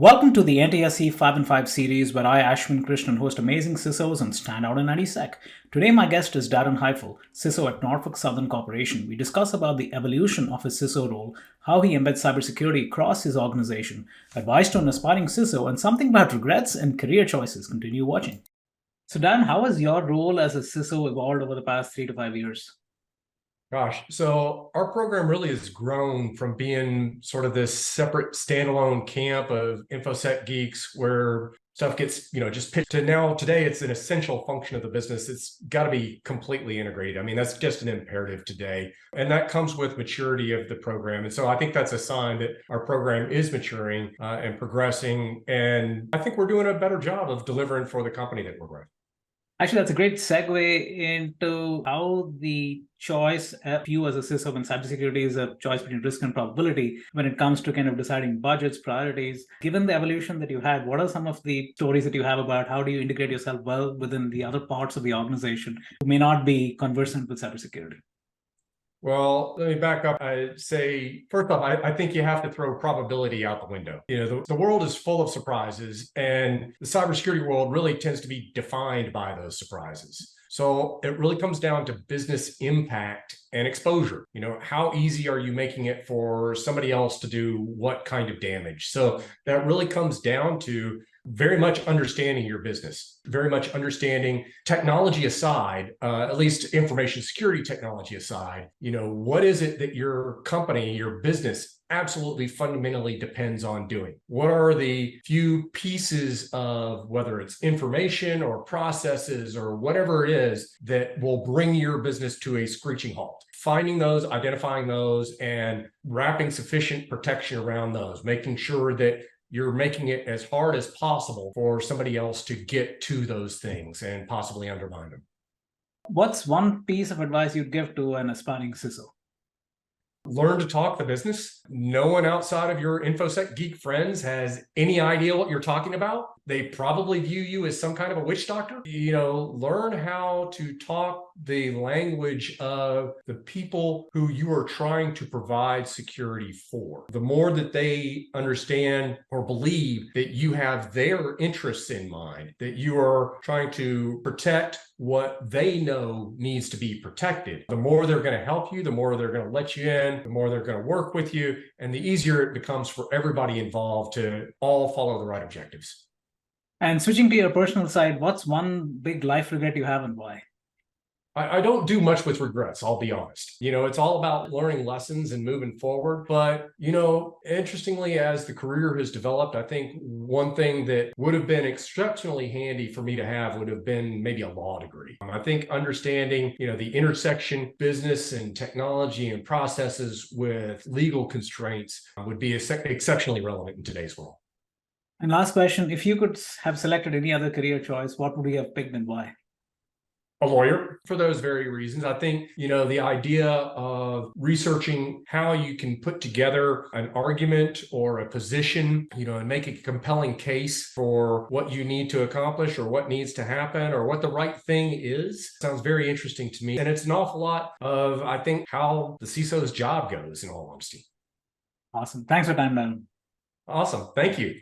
Welcome to the NTSC 5 and 5 series where I, Ashwin Krishnan, host amazing CISOs and stand out in NTSec. Today my guest is Darren Highfill, CISO at Norfolk Southern Corporation. We discuss about the evolution of his CISO role, how he embeds cybersecurity across his organization, advice to an aspiring CISO, and something about regrets and career choices. Continue watching. So Dan, how has your role as a CISO evolved over the past 3 to 5 years? Gosh, so our program really has grown from being sort of this separate standalone camp of InfoSec geeks where stuff gets, just pitched to now today it's an essential function of the business. It's got to be completely integrated. I mean, that's just an imperative today. And that comes with maturity of the program. And so I think that's a sign that our program is maturing and progressing. And I think we're doing a better job of delivering for the company that we're growing. Actually, that's a great segue into how the choice of you as a CISO in cybersecurity is a choice between risk and probability when it comes to kind of deciding budgets, priorities. Given the evolution that you had, what are some of the stories that you have about how do you integrate yourself well within the other parts of the organization who may not be conversant with cybersecurity? Well, let me back up. I'd say, first off, I think you have to throw probability out the window. The world is full of surprises, and the cybersecurity world really tends to be defined by those surprises. So it really comes down to business impact and exposure. How easy are you making it for somebody else to do what kind of damage? So that really comes down to very much understanding your business, very much understanding technology aside, at least information security technology aside, what is it that your company, your business absolutely fundamentally depends on doing? What are the few pieces of whether it's information or processes or whatever it is that will bring your business to a screeching halt? Finding those, identifying those, and wrapping sufficient protection around those, making sure that you're making it as hard as possible for somebody else to get to those things and possibly undermine them. What's one piece of advice you'd give to an aspiring CISO? Learn to talk the business. No one outside of your InfoSec geek friends has any idea what you're talking about. They probably view you as some kind of a witch doctor. Learn how to talk the language of the people who you are trying to provide security for. The more that they understand or believe that you have their interests in mind, that you are trying to protect what they know needs to be protected, the more they're going to help you, the more they're going to let you in, the more they're going to work with you, and the easier it becomes for everybody involved to all follow the right objectives. And switching to your personal side, what's one big life regret you have and why? I don't do much with regrets, I'll be honest. It's all about learning lessons and moving forward. But, interestingly, as the career has developed, I think one thing that would have been exceptionally handy for me to have would have been maybe a law degree. I think understanding, the intersection business and technology and processes with legal constraints would be exceptionally relevant in today's world. And last question, if you could have selected any other career choice, what would you have picked and why? A lawyer, for those very reasons. I think, the idea of researching how you can put together an argument or a position, and make a compelling case for what you need to accomplish or what needs to happen or what the right thing is, sounds very interesting to me. And it's an awful lot of, I think, how the CISO's job goes, in all honesty. Awesome. Thanks for your time, Dan. Awesome. Thank you.